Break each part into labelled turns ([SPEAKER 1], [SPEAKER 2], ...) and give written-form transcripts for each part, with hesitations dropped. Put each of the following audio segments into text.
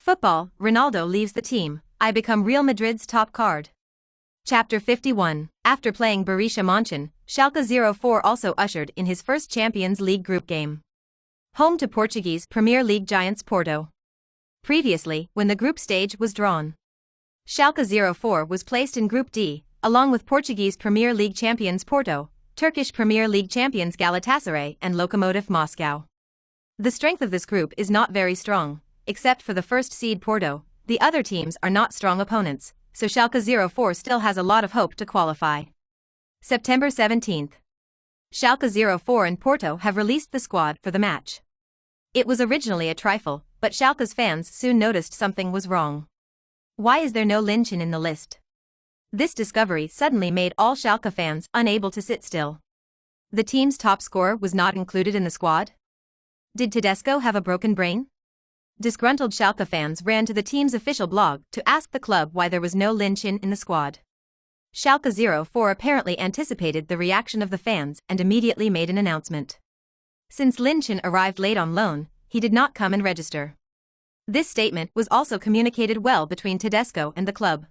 [SPEAKER 1] Football, Ronaldo leaves the team, I become Real Madrid's top card. Chapter 51. After playing Borussia Mönchengladbach, Schalke 04 also ushered in his first Champions League group game. Home to Portuguese Premier League giants Porto. Previously, when the group stage was drawn, Schalke 04 was placed in Group D, along with Portuguese Premier League champions Porto, Turkish Premier League champions Galatasaray and Lokomotiv Moscow. The strength of this group is not very strong. Except for the first seed Porto, the other teams are not strong opponents, so Schalke 04 still has a lot of hope to qualify. September 17th. Schalke 04 and Porto have released the squad for the match. It was originally a trifle, but Schalke's fans soon noticed something was wrong. Why is there no Lin Chen in the list? This discovery suddenly made all Schalke fans unable to sit still. The team's top scorer was not included in the squad? Did Tedesco have a broken brain? Disgruntled Schalke fans ran to the team's official blog to ask the club why there was no Lin Chen in the squad. Schalke 04 apparently anticipated the reaction of the fans and immediately made an announcement. Since Lin Chen arrived late on loan, he did not come and register. This statement was also communicated well between Tedesco and the club.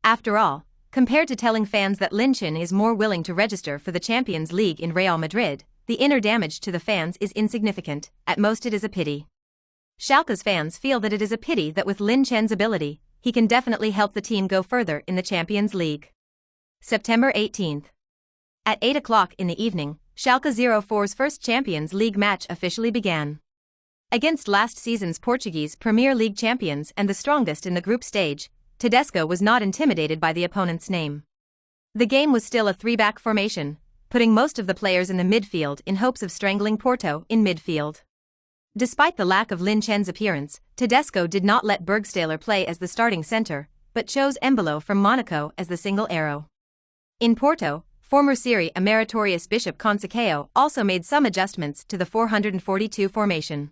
[SPEAKER 1] After all, compared to telling fans that Lin Chen is more willing to register for the Champions League in Real Madrid, the inner damage to the fans is insignificant. At most it is a pity. Schalke's fans feel that it is a pity that with Lin Chen's ability, he can definitely help the team go further in the Champions League. September 18th. At 8 o'clock in the evening, Schalke 04's first Champions League match officially began. Against last season's Portuguese Premier League champions and the strongest in the group stage, Tedesco was not intimidated by the opponent's name. The game was still a three-back formation, putting most of the players in the midfield in hopes of strangling Porto in midfield. Despite the lack of Lin Chen's appearance, Tedesco did not let Bergstaller play as the starting center, but chose Embolo from Monaco as the single arrow. In Porto, former Serie A meritorious Bishop Conceição also made some adjustments to the 442 formation.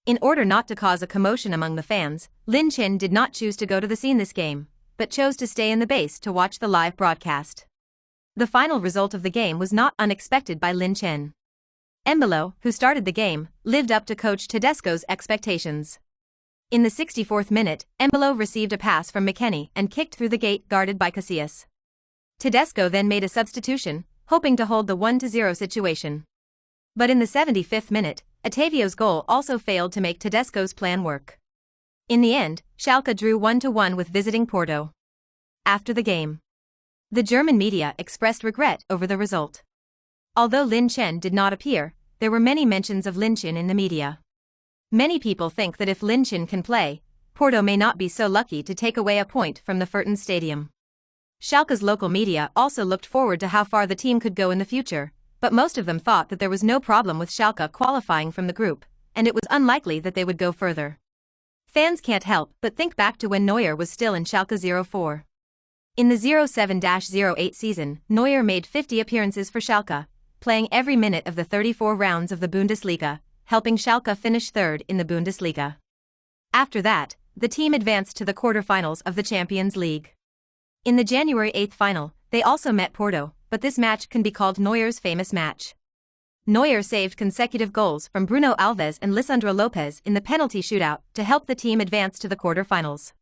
[SPEAKER 1] In order not to cause a commotion among the fans, Lin Chen did not choose to go to the scene this game, but chose to stay in the base to watch the live broadcast. The final result of the game was not unexpected by Lin Chen. Embolo, who started the game, lived up to coach Tedesco's expectations. In the 64th minute, Embolo received a pass from McKennie and kicked through the gate guarded by Casillas. Tedesco then made a substitution, hoping to hold the 1-0 situation. But in the 75th minute, Otavio's goal also failed to make Tedesco's plan work. In the end, Schalke drew 1-1 with visiting Porto. After the game, the German media expressed regret over the result. Although Lin Chen did not appear, there were many mentions of Lin Chen in the media. Many people think that if Lin Chen can play, Porto may not be so lucky to take away a point from the Furton Stadium. Schalke's local media also looked forward to how far the team could go in the future, but most of them thought that there was no problem with Schalke qualifying from the group, and it was unlikely that they would go further. Fans can't help but think back to when Neuer was still in Schalke 04. In the 07-08 season, Neuer made 50 appearances for Schalke, playing every minute of the 34 rounds of the Bundesliga, helping Schalke finish third in the Bundesliga. After that, the team advanced to the quarter-finals of the Champions League. In the January 8 final, they also met Porto, but this match can be called Neuer's famous match. Neuer saved consecutive goals from Bruno Alves and Lisandro Lopez in the penalty shootout to help the team advance to the quarter-finals.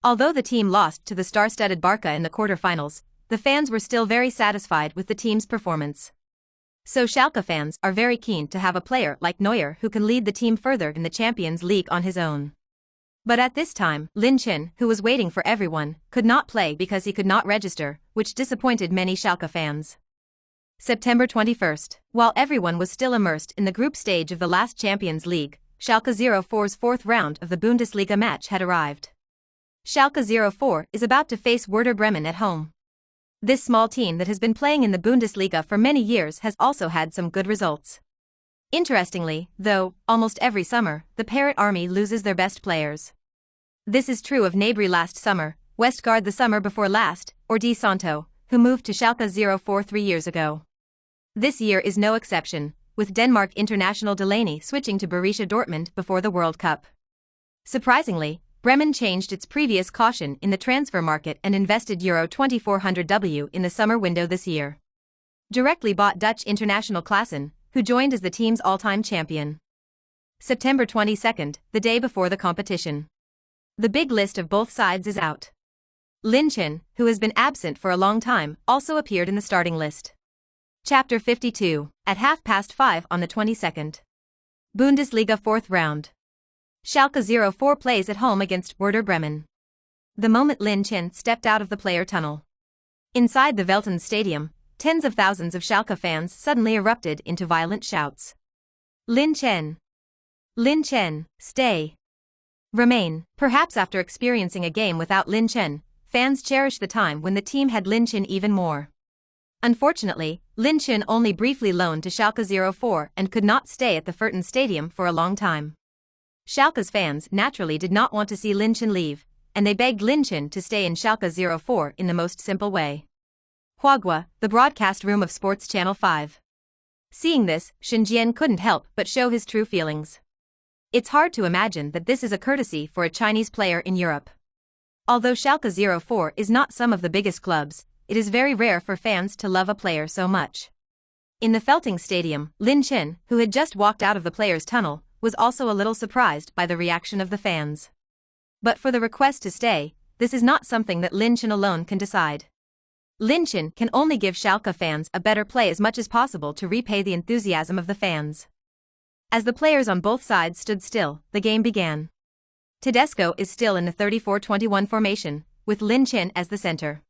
[SPEAKER 1] Although the team lost to the star-studded Barca in the quarter-finals, the fans were still very satisfied with the team's performance. So Schalke fans are very keen to have a player like Neuer who can lead the team further in the Champions League on his own. But at this time, Lin Chen, who was waiting for everyone, could not play because he could not register, which disappointed many Schalke fans. September 21st. While everyone was still immersed in the group stage of the last Champions League, Schalke 04's fourth round of the Bundesliga match had arrived. Schalke 04 is about to face Werder Bremen at home. This small team that has been playing in the Bundesliga for many years has also had some good results. Interestingly, though, almost every summer, the Parrot Army loses their best players. This is true of Nabry last summer, Westgard the summer before last, or Di Santo, who moved to Schalke 04 3 years ago. This year is no exception, with Denmark international Delaney switching to Borussia Dortmund before the World Cup. Surprisingly, Bremen changed its previous caution in the transfer market and invested Euro 2400W in the summer window this year. Directly bought Dutch international Klaassen, who joined as the team's all-time champion. September 22nd, the day before the competition. The big list of both sides is out. Lin Chen, who has been absent for a long time, also appeared in the starting list. Chapter 52, at 5:30 on the 22nd. Bundesliga 4th round. Schalke 04 plays at home against Werder Bremen. The moment Lin Chen stepped out of the player tunnel. Inside the Velten Stadium, tens of thousands of Schalke fans suddenly erupted into violent shouts. Lin Chen! Lin Chen, stay! Remain. Perhaps after experiencing a game without Lin Chen, fans cherish the time when the team had Lin Chen even more. Unfortunately, Lin Chen only briefly loaned to Schalke 04 and could not stay at the Velten Stadium for a long time. Schalke's fans naturally did not want to see Lin Chen leave, and they begged Lin Chen to stay in Schalke 04 in the most simple way. Huagua, the broadcast room of Sports Channel 5. Seeing this, Shen couldn't help but show his true feelings. It's hard to imagine that this is a courtesy for a Chinese player in Europe. Although Schalke 04 is not some of the biggest clubs, it is very rare for fans to love a player so much. In the Velten Stadium, Lin Chen, who had just walked out of the players' tunnel, was also a little surprised by the reaction of the fans. But for the request to stay, this is not something that Lin Chen alone can decide. Lin Chen can only give Schalke fans a better play as much as possible to repay the enthusiasm of the fans. As the players on both sides stood still, the game began. Tedesco is still in the 34-21 formation, with Lin Chen as the center.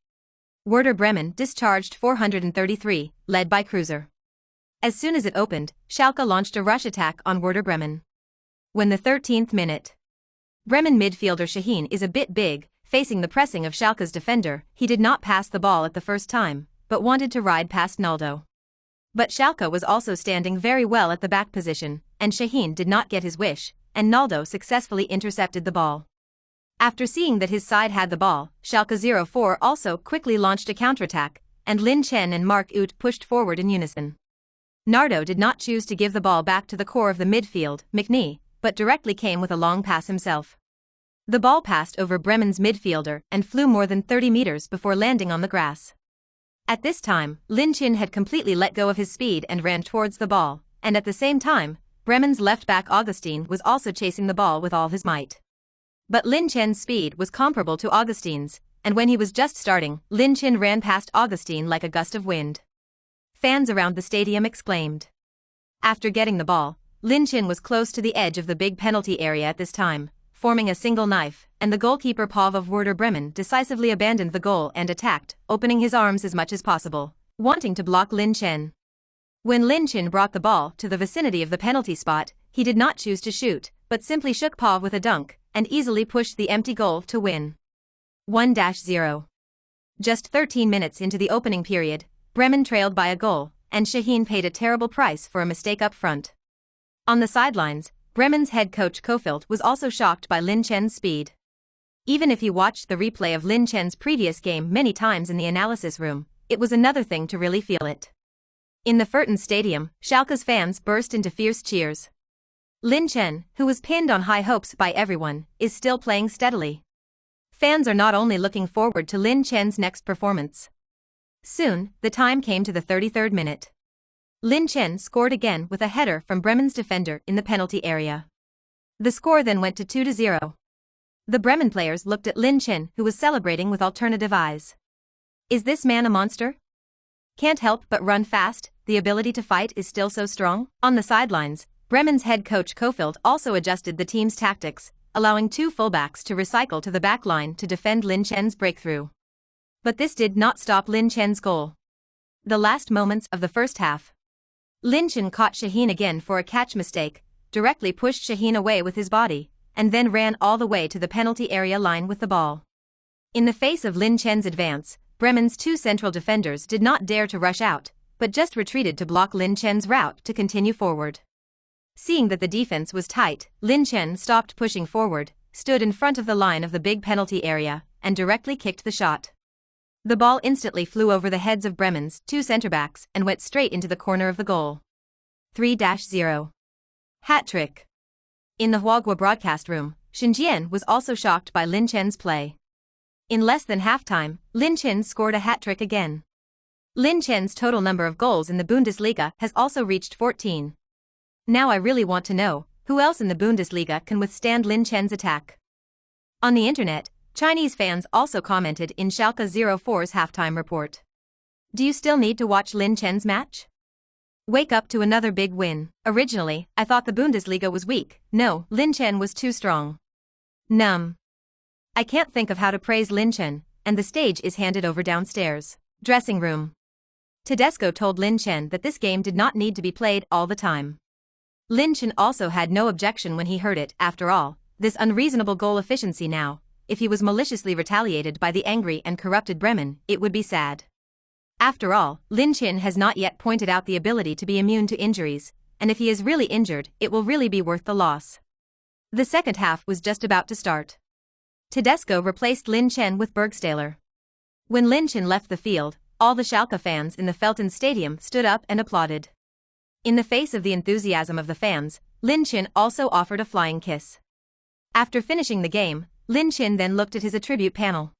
[SPEAKER 1] Werder Bremen discharged 433, led by Cruiser. As soon as it opened, Schalke launched a rush attack on Werder Bremen. When the 13th minute. Bremen midfielder Shaheen is a bit big, facing the pressing of Schalke's defender, he did not pass the ball at the first time, but wanted to ride past Ronaldo. But Schalke was also standing very well at the back position, and Shaheen did not get his wish, and Ronaldo successfully intercepted the ball. After seeing that his side had the ball, Schalke 04 also quickly launched a counterattack, and Lin Chen and Mark Uth pushed forward in unison. Ronaldo did not choose to give the ball back to the core of the midfield, McNee, but directly came with a long pass himself. The ball passed over Bremen's midfielder and flew more than 30 meters before landing on the grass. At this time, Lin Chen had completely let go of his speed and ran towards the ball, and at the same time, Bremen's left-back Augustin was also chasing the ball with all his might. But Lin Chen's speed was comparable to Augustin's, and when he was just starting, Lin Chen ran past Augustin like a gust of wind. Fans around the stadium exclaimed. After getting the ball, Lin Chen was close to the edge of the big penalty area at this time, forming a single knife, and the goalkeeper Pav of Werder Bremen decisively abandoned the goal and attacked, opening his arms as much as possible, wanting to block Lin Chen. When Lin Chen brought the ball to the vicinity of the penalty spot, he did not choose to shoot, but simply shook Pav with a dunk, and easily pushed the empty goal to win. 1-0. Just 13 minutes into the opening period, Bremen trailed by a goal, and Shaheen paid a terrible price for a mistake up front. On the sidelines, Bremen's head coach Kofeld was also shocked by Lin Chen's speed. Even if he watched the replay of Lin Chen's previous game many times in the analysis room, it was another thing to really feel it. In the Velten Stadium, Schalke's fans burst into fierce cheers. Lin Chen, who was pinned on high hopes by everyone, is still playing steadily. Fans are not only looking forward to Lin Chen's next performance. Soon, the time came to the 33rd minute. Lin Chen scored again with a header from Bremen's defender in the penalty area. The score then went to 2-0. The Bremen players looked at Lin Chen, who was celebrating with alternative eyes. Is this man a monster? Can't help but run fast, the ability to fight is still so strong. On the sidelines, Bremen's head coach Kofeld also adjusted the team's tactics, allowing two fullbacks to recycle to the back line to defend Lin Chen's breakthrough. But this did not stop Lin Chen's goal. The last moments of the first half. Lin Chen caught Shaheen again for a catch mistake, directly pushed Shaheen away with his body, and then ran all the way to the penalty area line with the ball. In the face of Lin Chen's advance, Bremen's two central defenders did not dare to rush out, but just retreated to block Lin Chen's route to continue forward. Seeing that the defense was tight, Lin Chen stopped pushing forward, stood in front of the line of the big penalty area, and directly kicked the shot. The ball instantly flew over the heads of Bremen's two centre-backs and went straight into the corner of the goal. 3-0. Hat-trick. In the Huagua broadcast room, Shen was also shocked by Lin Chen's play. In less than halftime, Lin Chen scored a hat-trick again. Lin Chen's total number of goals in the Bundesliga has also reached 14. Now I really want to know, who else in the Bundesliga can withstand Lin Chen's attack? On the internet, Chinese fans also commented in Schalke 04's halftime report. Do you still need to watch Lin Chen's match? Wake up to another big win. Originally, I thought the Bundesliga was weak. No, Lin Chen was too strong. Numb. I can't think of how to praise Lin Chen, and the stage is handed over downstairs. Dressing room. Tedesco told Lin Chen that this game did not need to be played all the time. Lin Chen also had no objection when he heard it. After all, this unreasonable goal efficiency now, if he was maliciously retaliated by the angry and corrupted Bremen, it would be sad. After all, Lin Chen has not yet pointed out the ability to be immune to injuries, and if he is really injured, it will really be worth the loss. The second half was just about to start. Tedesco replaced Lin Chen with Bergstaller. When Lin Chen left the field, all the Schalke fans in the Felton Stadium stood up and applauded. In the face of the enthusiasm of the fans, Lin Chen also offered a flying kiss. After finishing the game, Lin Chen then looked at his attribute panel.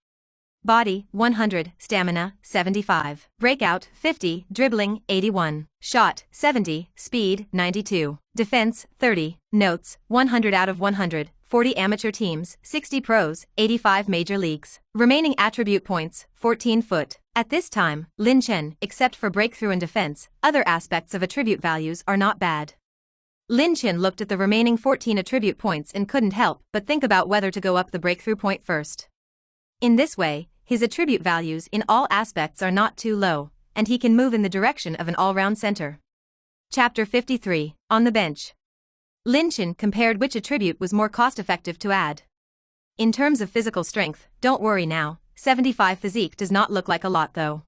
[SPEAKER 1] Body, 100, Stamina, 75, Breakout, 50, Dribbling, 81, Shot, 70, Speed, 92, Defense, 30, Notes, 100 out of 100, 40 amateur teams, 60 pros, 85 major leagues. Remaining attribute points, 14 foot. At this time, Lin Chen, except for breakthrough and defense, other aspects of attribute values are not bad. Lin Chen looked at the remaining 14 attribute points and couldn't help but think about whether to go up the breakthrough point first. In this way, his attribute values in all aspects are not too low, and he can move in the direction of an all-round center. Chapter 53, On the Bench. Lin Chen compared which attribute was more cost-effective to add. In terms of physical strength, don't worry now, 75 physique does not look like a lot though.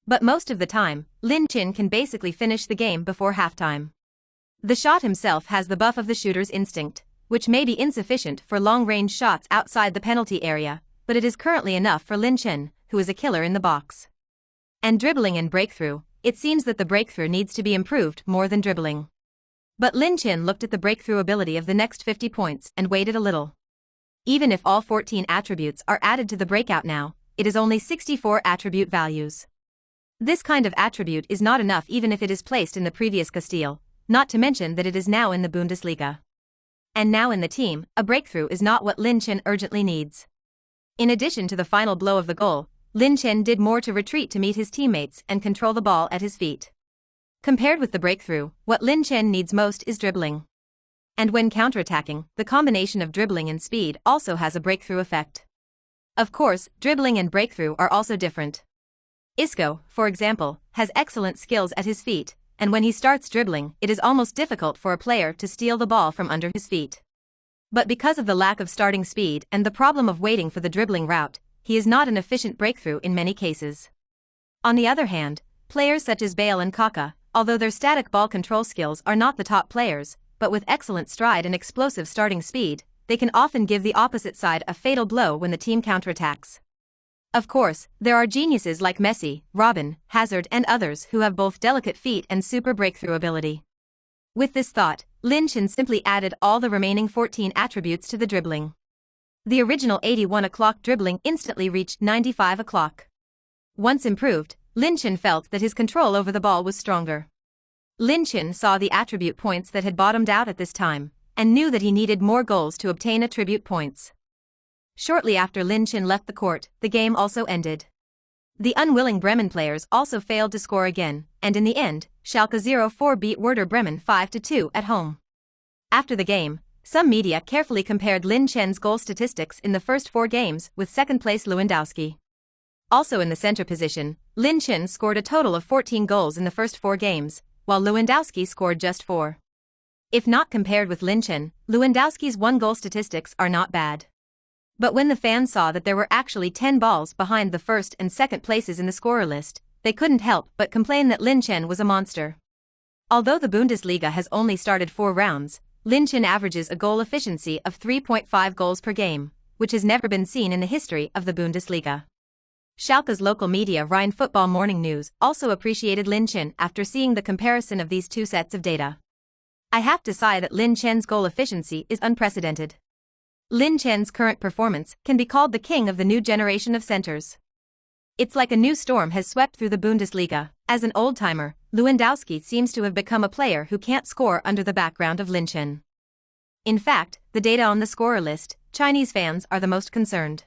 [SPEAKER 1] But most of the time, Lin Chen can basically finish the game before halftime. The shot himself has the buff of the shooter's instinct, which may be insufficient for long-range shots outside the penalty area, but it is currently enough for Lin Chen, who is a killer in the box. And dribbling and breakthrough, it seems that the breakthrough needs to be improved more than dribbling. But Lin Chen looked at the breakthrough ability of the next 50 points and waited a little. Even if all 14 attributes are added to the breakout now, it is only 64 attribute values. This kind of attribute is not enough even if it is placed in the previous Castile, not to mention that it is now in the Bundesliga. And now in the team, a breakthrough is not what Lin Chen urgently needs. In addition to the final blow of the goal, Lin Chen did more to retreat to meet his teammates and control the ball at his feet. Compared with the breakthrough, what Lin Chen needs most is dribbling. And when counterattacking, the combination of dribbling and speed also has a breakthrough effect. Of course, dribbling and breakthrough are also different. Isco, for example, has excellent skills at his feet, and when he starts dribbling, it is almost difficult for a player to steal the ball from under his feet. But because of the lack of starting speed and the problem of waiting for the dribbling route, he is not an efficient breakthrough in many cases. On the other hand, players such as Bale and Kaká, although their static ball control skills are not the top players, but with excellent stride and explosive starting speed, they can often give the opposite side a fatal blow when the team counterattacks. Of course, there are geniuses like Messi, Robin, Hazard and others who have both delicate feet and super breakthrough ability. With this thought, Lin Chen simply added all the remaining 14 attributes to the dribbling. The original 81 o'clock dribbling instantly reached 95 o'clock. Once improved, Lin Chen felt that his control over the ball was stronger. Lin Chen saw the attribute points that had bottomed out at this time, and knew that he needed more goals to obtain attribute points. Shortly after Lin Chen left the court, the game also ended. The unwilling Bremen players also failed to score again, and in the end, Schalke 04 beat Werder Bremen 5-2 at home. After the game, some media carefully compared Lin Chen's goal statistics in the first 4 games with second-place Lewandowski. Also in the center position, Lin Chen scored a total of 14 goals in the first 4 games, while Lewandowski scored just 4. If not compared with Lin Chen, Lewandowski's 1-goal statistics are not bad. But when the fans saw that there were actually 10 balls behind the first and second places in the scorer list, they couldn't help but complain that Lin Chen was a monster. Although the Bundesliga has only started 4 rounds, Lin Chen averages a goal efficiency of 3.5 goals per game, which has never been seen in the history of the Bundesliga. Schalke's local media Rhine Football Morning News also appreciated Lin Chen after seeing the comparison of these 2 sets of data. I have to say that Lin Chen's goal efficiency is unprecedented. Lin Chen's current performance can be called the king of the new generation of centers. It's like a new storm has swept through the Bundesliga. As an old-timer, Lewandowski seems to have become a player who can't score under the background of Lin Chen. In fact, the data on the scorer list, Chinese fans are the most concerned.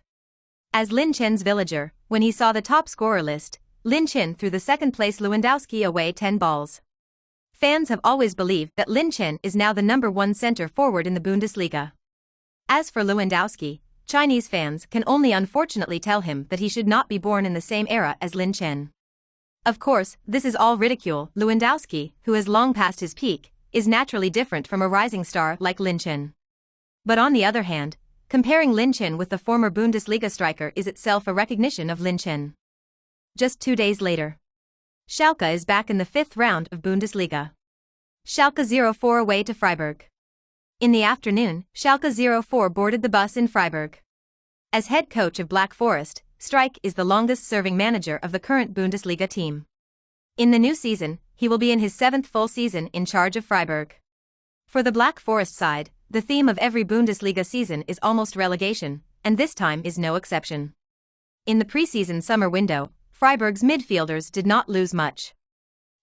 [SPEAKER 1] As Lin Chen's villager, when he saw the top scorer list, Lin Chen threw the second-place Lewandowski away 10 balls. Fans have always believed that Lin Chen is now the number one center forward in the Bundesliga. As for Lewandowski, Chinese fans can only unfortunately tell him that he should not be born in the same era as Lin Chen. Of course, this is all ridicule. Lewandowski, who has long passed his peak, is naturally different from a rising star like Lin Chen. But on the other hand, comparing Lin Chen with the former Bundesliga striker is itself a recognition of Lin Chen. Just 2 days later, Schalke is back in the 5th round of Bundesliga. Schalke 04 away to Freiburg. In the afternoon, Schalke 04 boarded the bus in Freiburg. As head coach of Black Forest, Streich is the longest-serving manager of the current Bundesliga team. In the new season, he will be in his 7th full season in charge of Freiburg. For the Black Forest side, the theme of every Bundesliga season is almost relegation, and this time is no exception. In the preseason summer window, Freiburg's midfielders did not lose much.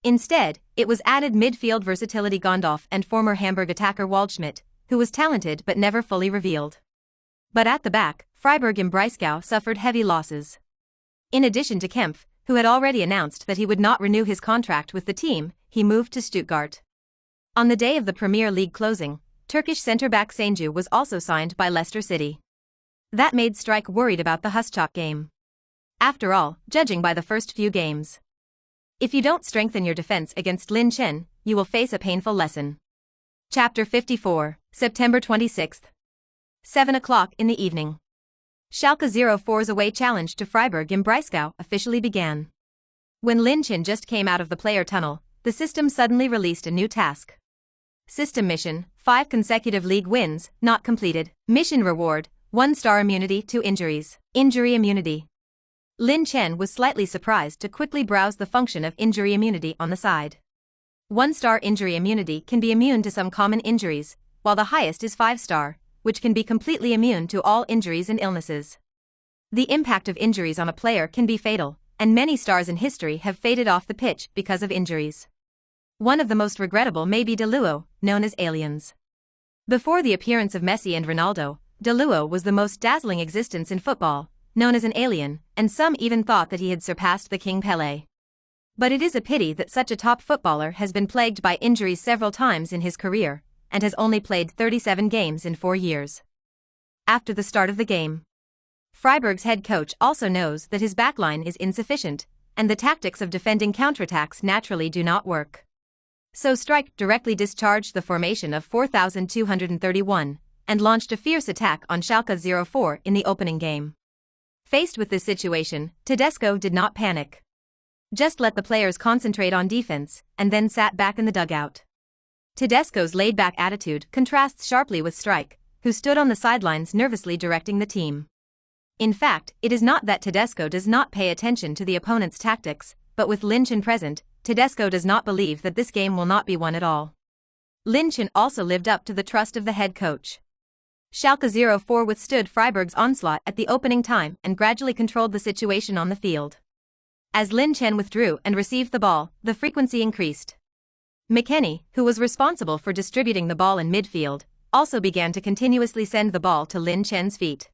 [SPEAKER 1] Instead, it was added midfield versatility Gondorf and former Hamburg attacker Waldschmidt, who was talented but never fully revealed. But at the back, Freiburg im Breisgau suffered heavy losses. In addition to Kempf, who had already announced that he would not renew his contract with the team, he moved to Stuttgart. On the day of the Premier League closing, Turkish centre-back Sanju was also signed by Leicester City. That made Streich worried about the Huschak game. After all, judging by the first few games, if you don't strengthen your defense against Lin Chen, you will face a painful lesson. Chapter 54, September 26th. 7 o'clock in the evening. Schalke 04's away challenge to Freiburg im Breisgau officially began. When Lin Chen just came out of the player tunnel, the system suddenly released a new task. System mission: 5 consecutive league wins, not completed. Mission reward: 1-star immunity to injuries. Injury immunity. Lin Chen was slightly surprised to quickly browse the function of injury immunity on the side. 1-star injury immunity can be immune to some common injuries, while the highest is 5-star, which can be completely immune to all injuries and illnesses. The impact of injuries on a player can be fatal, and many stars in history have faded off the pitch because of injuries. One of the most regrettable may be De Luo, known as aliens. Before the appearance of Messi and Ronaldo, De Luo was the most dazzling existence in football, known as an alien, and some even thought that he had surpassed the King Pelé. But it is a pity that such a top footballer has been plagued by injuries several times in his career, and has only played 37 games in 4 years. After the start of the game, Freiburg's head coach also knows that his backline is insufficient, and the tactics of defending counterattacks naturally do not work. So Streich directly discharged the formation of 4,231, and launched a fierce attack on Schalke 04 in the opening game. Faced with this situation, Tedesco did not panic. Just let the players concentrate on defense, and then sat back in the dugout. Tedesco's laid-back attitude contrasts sharply with Streich, who stood on the sidelines nervously directing the team. In fact, it is not that Tedesco does not pay attention to the opponent's tactics, but with Lin Chen present, Tedesco does not believe that this game will not be won at all. Lin Chen also lived up to the trust of the head coach. Schalke 04 withstood Freiburg's onslaught at the opening time and gradually controlled the situation on the field. As Lin Chen withdrew and received the ball, the frequency increased. McKennie, who was responsible for distributing the ball in midfield, also began to continuously send the ball to Lin Chen's feet.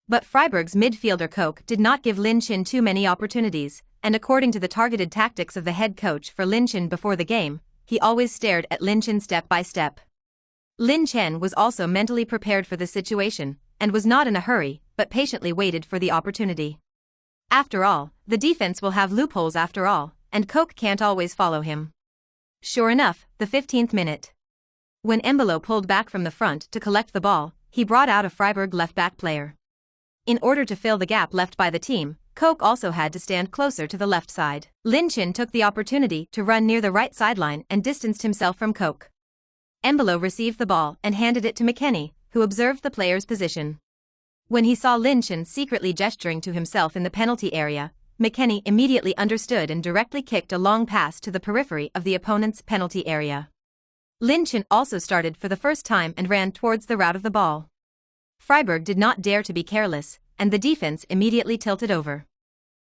[SPEAKER 1] But Freiburg's midfielder Koch did not give Lin Chen too many opportunities, and according to the targeted tactics of the head coach for Lin Chen before the game, he always stared at Lin Chen step by step. Lin Chen was also mentally prepared for the situation, and was not in a hurry, but patiently waited for the opportunity. After all, the defense will have loopholes after all, and Koch can't always follow him. Sure enough, the 15th minute. When Embolo pulled back from the front to collect the ball, he brought out a Freiburg left-back player. In order to fill the gap left by the team, Koch also had to stand closer to the left side. Lin Chen took the opportunity to run near the right sideline and distanced himself from Koch. Embolo received the ball and handed it to McKennie, who observed the player's position. When he saw Lin Chen secretly gesturing to himself in the penalty area, McKennie immediately understood and directly kicked a long pass to the periphery of the opponent's penalty area. Lin Chen also started for the first time and ran towards the route of the ball. Freiburg did not dare to be careless, and the defense immediately tilted over.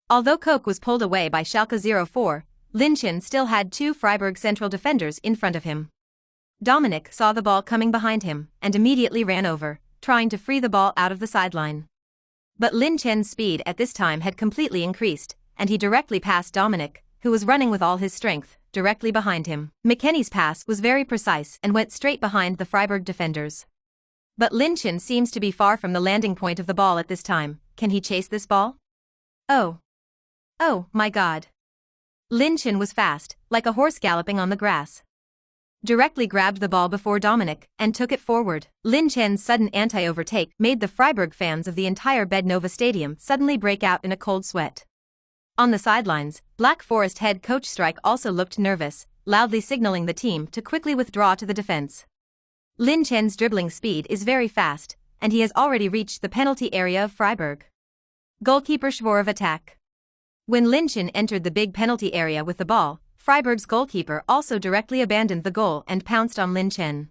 [SPEAKER 1] Although Koch was pulled away by Schalke 04, Lin Chen still had 2 Freiburg central defenders in front of him. Dominic saw the ball coming behind him and immediately ran over, trying to free the ball out of the sideline. But Lin Chen's speed at this time had completely increased, and he directly passed Dominic, who was running with all his strength, directly behind him. McKennie's pass was very precise and went straight behind the Freiburg defenders. But Lin Chen seems to be far from the landing point of the ball at this time. Can he chase this ball? Oh, my God. Lin Chen was fast, like a horse galloping on the grass. Directly grabbed the ball before Dominic and took it forward. Lin Chen's sudden anti-overtake made the Freiburg fans of the entire Bednova Stadium suddenly break out in a cold sweat. On the sidelines, Black Forest head coach Streich also looked nervous, loudly signaling the team to quickly withdraw to the defense. Lin Chen's dribbling speed is very fast, and he has already reached the penalty area of Freiburg. Goalkeeper Schwarz attack. When Lin Chen entered the big penalty area with the ball, Freiburg's goalkeeper also directly abandoned the goal and pounced on Lin Chen.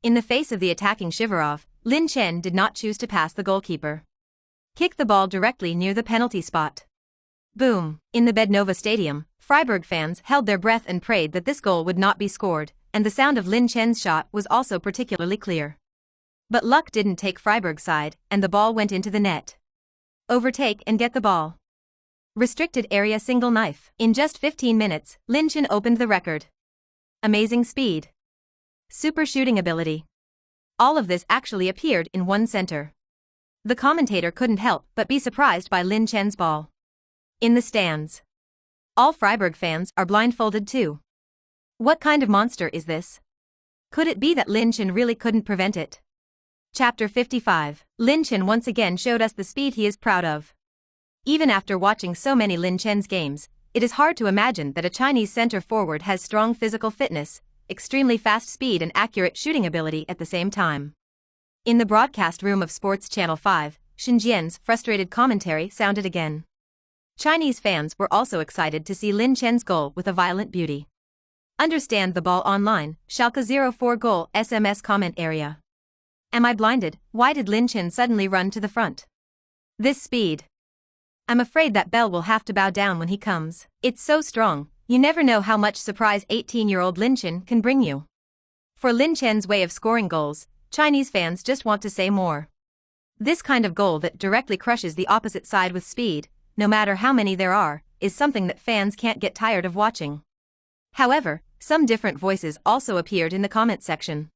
[SPEAKER 1] In the face of the attacking Shivarov, Lin Chen did not choose to pass the goalkeeper. Kick the ball directly near the penalty spot. Boom! In the Bednova Stadium, Freiburg fans held their breath and prayed that this goal would not be scored, and the sound of Lin Chen's shot was also particularly clear. But luck didn't take Freiburg's side, and the ball went into the net. Overtake and get the ball. Restricted area single knife. In just 15 minutes, Lin Chen opened the record. Amazing speed. Super shooting ability. All of this actually appeared in one center. The commentator couldn't help but be surprised by Lin Chen's ball. In the stands, all Freiburg fans are blindfolded too. What kind of monster is this? Could it be that Lin Chen really couldn't prevent it? Chapter 55. Lin Chen once again showed us the speed he is proud of. Even after watching so many Lin Chen's games, it is hard to imagine that a Chinese center forward has strong physical fitness, extremely fast speed and accurate shooting ability at the same time. In the broadcast room of Sports Channel 5, Xinjian's frustrated commentary sounded again. Chinese fans were also excited to see Lin Chen's goal with a violent beauty. Understand the ball online, Schalke 04 goal SMS comment area. Am I blinded? Why did Lin Chen suddenly run to the front? This speed. I'm afraid that Bell will have to bow down when he comes. It's so strong, you never know how much surprise 18-year-old Lin Chen can bring you. For Lin Chen's way of scoring goals, Chinese fans just want to say more. This kind of goal that directly crushes the opposite side with speed, no matter how many there are, is something that fans can't get tired of watching. However, some different voices also appeared in the comment section.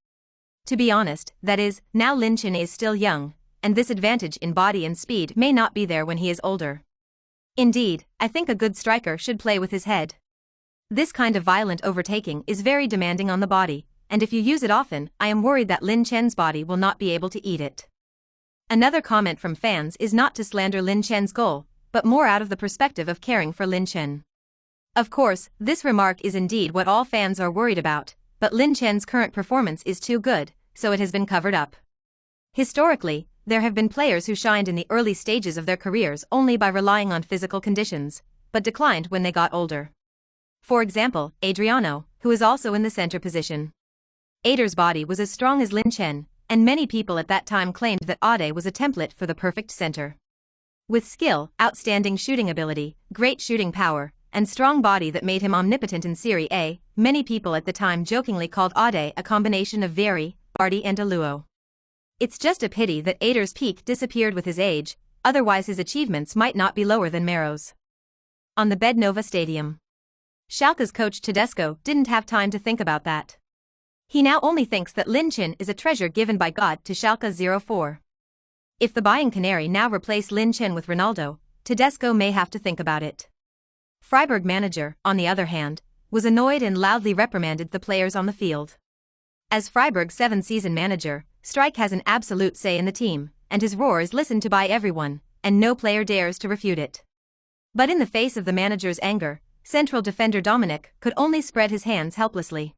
[SPEAKER 1] To be honest, that is, now Lin Chen is still young, and this advantage in body and speed may not be there when he is older. Indeed, I think a good striker should play with his head. This kind of violent overtaking is very demanding on the body, and if you use it often, I am worried that Lin Chen's body will not be able to eat it. Another comment from fans is not to slander Lin Chen's goal, but more out of the perspective of caring for Lin Chen. Of course, this remark is indeed what all fans are worried about, but Lin Chen's current performance is too good, so it has been covered up. Historically, there have been players who shined in the early stages of their careers only by relying on physical conditions, but declined when they got older. For example, Adriano, who is also in the center position. Ader's body was as strong as Lin Chen, and many people at that time claimed that Ade was a template for the perfect center. With skill, outstanding shooting ability, great shooting power, and strong body that made him omnipotent in Serie A, many people at the time jokingly called Ade a combination of Vieri, Bardi and Aluo. It's just a pity that Ader's peak disappeared with his age, otherwise his achievements might not be lower than Mero's. On the Bednova Stadium. Schalke's coach Tedesco didn't have time to think about that. He now only thinks that Lin Chen is a treasure given by God to Schalke 04. If the Bayern Canary now replace Lin Chen with Ronaldo, Tedesco may have to think about it. Freiburg manager, on the other hand, was annoyed and loudly reprimanded the players on the field. As Freiburg's 7th-season manager, Streich has an absolute say in the team, and his roar is listened to by everyone, and no player dares to refute it. But in the face of the manager's anger, central defender Dominic could only spread his hands helplessly.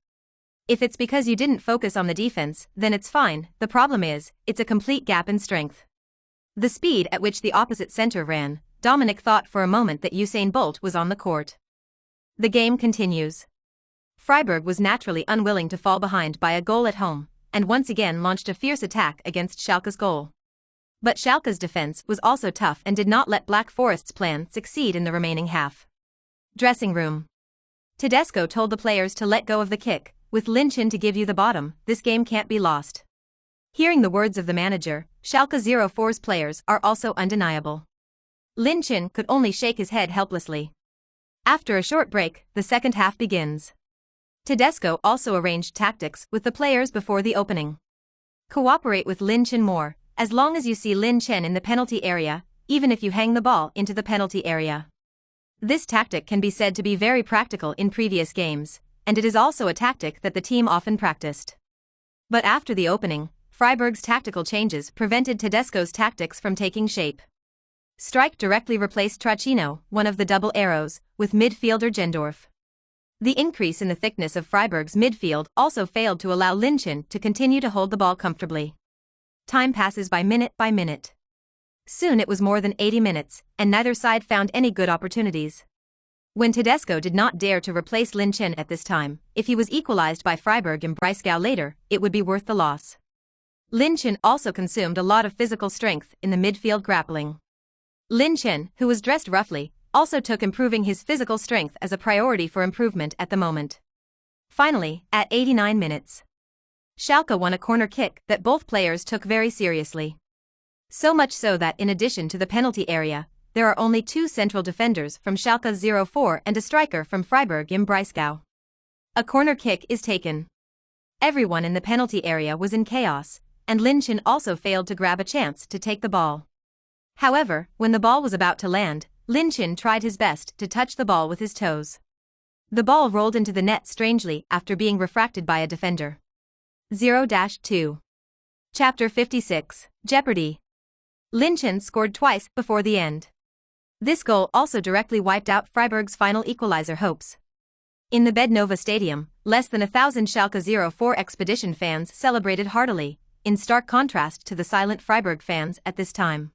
[SPEAKER 1] If it's because you didn't focus on the defense, then it's fine. The problem is, it's a complete gap in strength. The speed at which the opposite center ran, Dominic thought for a moment that Usain Bolt was on the court. The game continues. Freiburg was naturally unwilling to fall behind by a goal at home, and once again launched a fierce attack against Schalke's goal. But Schalke's defense was also tough and did not let Black Forest's plan succeed in the remaining half. Dressing room. Tedesco told the players to let go of the kick, with Lin Chen to give you the bottom, this game can't be lost. Hearing the words of the manager, Schalke 04's players are also undeniable. Lin Chen could only shake his head helplessly. After a short break, the second half begins. Tedesco also arranged tactics with the players before the opening. Cooperate with Lin Chen more, as long as you see Lin Chen in the penalty area, even if you hang the ball into the penalty area. This tactic can be said to be very practical in previous games, and it is also a tactic that the team often practiced. But after the opening, Freiburg's tactical changes prevented Tedesco's tactics from taking shape. Strike directly replaced Trachino, one of the double arrows, with midfielder Gendorf. The increase in the thickness of Freiburg's midfield also failed to allow Lin Chen to continue to hold the ball comfortably. Time passes by minute. Soon it was more than 80 minutes, and neither side found any good opportunities. When Tedesco did not dare to replace Lin Chen at this time, if he was equalized by Freiburg in Breisgau later, it would be worth the loss. Lin Chen also consumed a lot of physical strength in the midfield grappling. Lin Chen, who was dressed roughly, also took improving his physical strength as a priority for improvement at the moment. Finally, at 89 minutes, Schalke won a corner kick that both players took very seriously. So much so that in addition to the penalty area, there are only 2 central defenders from Schalke 04 and a striker from Freiburg im Breisgau. A corner kick is taken. Everyone in the penalty area was in chaos, and Lin Chen also failed to grab a chance to take the ball. However, when the ball was about to land, Lin Chen tried his best to touch the ball with his toes. The ball rolled into the net strangely after being refracted by a defender. 0-2. Chapter 56, Jeopardy! Lin Chen scored twice before the end. This goal also directly wiped out Freiburg's final equalizer hopes. In the Bednova Stadium, less than 1,000 Schalke 04 Expedition fans celebrated heartily, in stark contrast to the silent Freiburg fans at this time.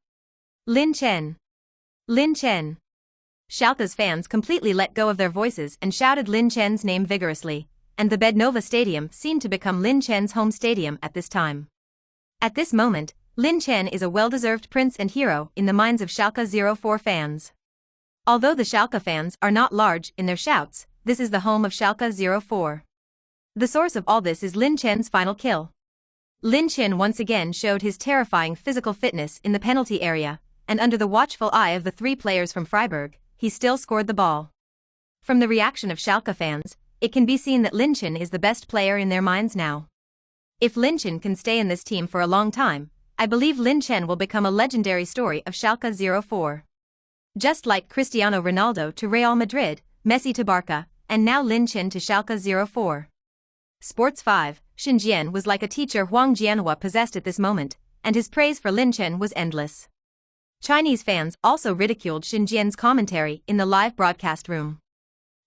[SPEAKER 1] Lin Chen! Lin Chen! Schalke's fans completely let go of their voices and shouted Lin Chen's name vigorously, and the Bednova Stadium seemed to become Lin Chen's home stadium at this time. At this moment, Lin Chen is a well-deserved prince and hero in the minds of Schalke 04 fans. Although the Schalke fans are not large in their shouts, this is the home of Schalke 04. The source of all this is Lin Chen's final kill. Lin Chen once again showed his terrifying physical fitness in the penalty area, and under the watchful eye of the 3 players from Freiburg, he still scored the ball. From the reaction of Schalke fans, it can be seen that Lin Chen is the best player in their minds now. If Lin Chen can stay in this team for a long time, I believe Lin Chen will become a legendary story of Schalke 04. Just like Cristiano Ronaldo to Real Madrid, Messi to Barca, and now Lin Chen to Schalke 04. Sports 5, Xinjian was like a teacher Huang Jianhua possessed at this moment, and his praise for Lin Chen was endless. Chinese fans also ridiculed Xinjian's commentary in the live broadcast room.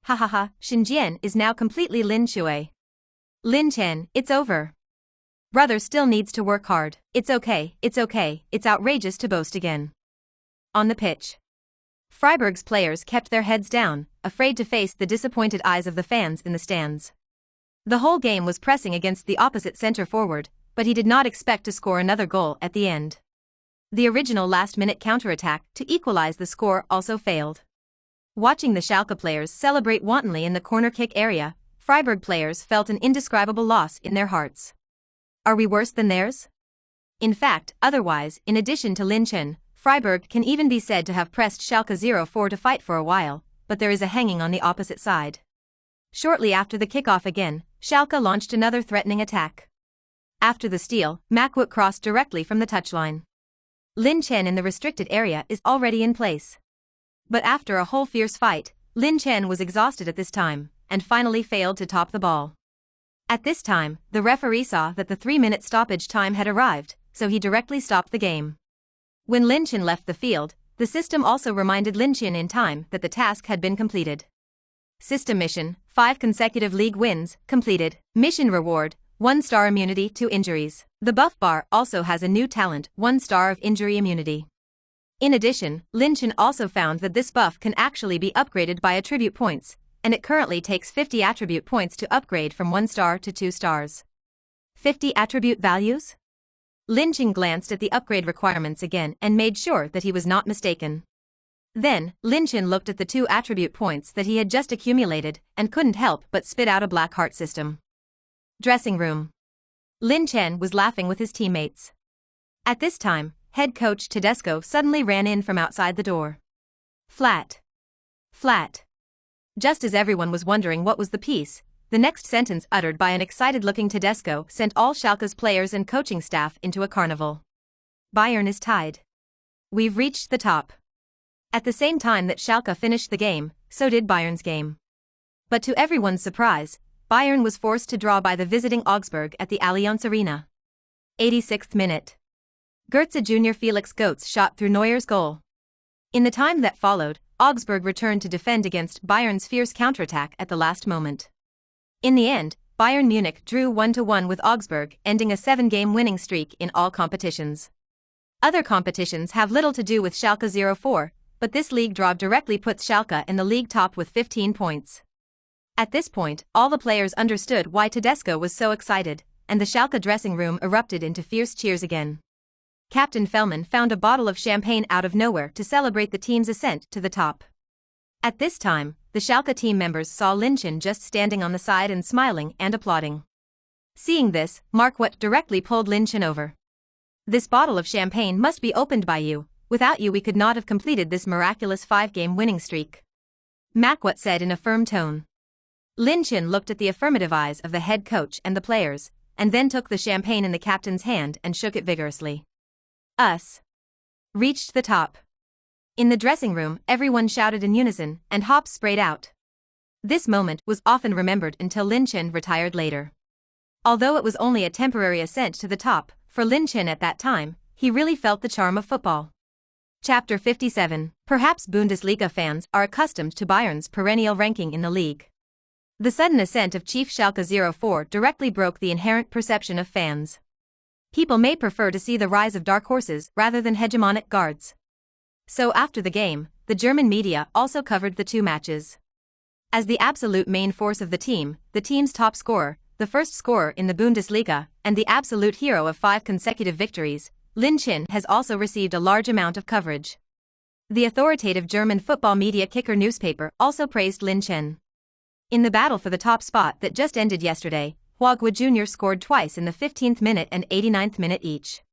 [SPEAKER 1] Ha ha ha, Xinjian is now completely Lin Shui. Lin Chen, it's over. Brother still needs to work hard. It's okay, it's outrageous to boast again. On the pitch, Freiburg's players kept their heads down, afraid to face the disappointed eyes of the fans in the stands. The whole game was pressing against the opposite center forward, but he did not expect to score another goal at the end. The original last-minute counterattack to equalize the score also failed. Watching the Schalke players celebrate wantonly in the corner kick area, Freiburg players felt an indescribable loss in their hearts. Are we worse than theirs? In fact, otherwise, in addition to Lin Chen, Freiburg can even be said to have pressed Schalke 04 to fight for a while, but there is a hanging on the opposite side. Shortly after the kickoff again, Schalke launched another threatening attack. After the steal, Makwut crossed directly from the touchline. Lin Chen in the restricted area is already in place. But after a whole fierce fight, Lin Chen was exhausted at this time, and finally failed to top the ball. At this time, the referee saw that the 3-minute stoppage time had arrived, so he directly stopped the game. When Lin Chen left the field, the system also reminded Lin Chen in time that the task had been completed. System mission, 5 consecutive league wins, completed. Mission reward, 1-star immunity to injuries. The buff bar also has a new talent, 1 star of injury immunity. In addition, Lin Chen also found that this buff can actually be upgraded by attribute points, and it currently takes 50 attribute points to upgrade from 1 star to 2 stars. 50 attribute values? Lin Chen glanced at the upgrade requirements again and made sure that he was not mistaken. Then, Lin Chen looked at the 2 attribute points that he had just accumulated and couldn't help but spit out a black heart system. Dressing room. Lin Chen was laughing with his teammates. At this time, head coach Tedesco suddenly ran in from outside the door. Flat. Flat. Just as everyone was wondering what was the piece, the next sentence uttered by an excited-looking Tedesco sent all Schalke's players and coaching staff into a carnival. Bayern is tied. We've reached the top. At the same time that Schalke finished the game, so did Bayern's game. But to everyone's surprise, Bayern was forced to draw by the visiting Augsburg at the Allianz Arena. 86th minute. Goetze Jr. Felix Goetz shot through Neuer's goal. In the time that followed, Augsburg returned to defend against Bayern's fierce counterattack at the last moment. In the end, Bayern Munich drew 1-1 with Augsburg, ending a 7-game winning streak in all competitions. Other competitions have little to do with Schalke 04, but this league draw directly puts Schalke in the league top with 15 points. At this point, all the players understood why Tedesco was so excited, and the Schalke dressing room erupted into fierce cheers again. Captain Fellman found a bottle of champagne out of nowhere to celebrate the team's ascent to the top. At this time, the Schalke team members saw Lin Chen just standing on the side and smiling and applauding. Seeing this, Marquardt directly pulled Lin Chen over. "This bottle of champagne must be opened by you. Without you we could not have completed this miraculous 5-game winning streak," Marquardt said in a firm tone. Lin Chen looked at the affirmative eyes of the head coach and the players, and then took the champagne in the captain's hand and shook it vigorously. Us. Reached the top. In the dressing room, everyone shouted in unison, and hops sprayed out. This moment was often remembered until Lin Chen retired later. Although it was only a temporary ascent to the top, for Lin Chen at that time, he really felt the charm of football. Chapter 57. Perhaps Bundesliga fans are accustomed to Bayern's perennial ranking in the league. The sudden ascent of Chief Schalke 04 directly broke the inherent perception of fans. People may prefer to see the rise of dark horses rather than hegemonic guards. So after the game, the German media also covered the two matches. As the absolute main force of the team's top scorer, the first scorer in the Bundesliga, and the absolute hero of 5 consecutive victories, Lin Chen has also received a large amount of coverage. The authoritative German football media Kicker newspaper also praised Lin Chen. In the battle for the top spot that just ended yesterday, Hwagwa Jr. scored twice in the 15th minute and 89th minute each.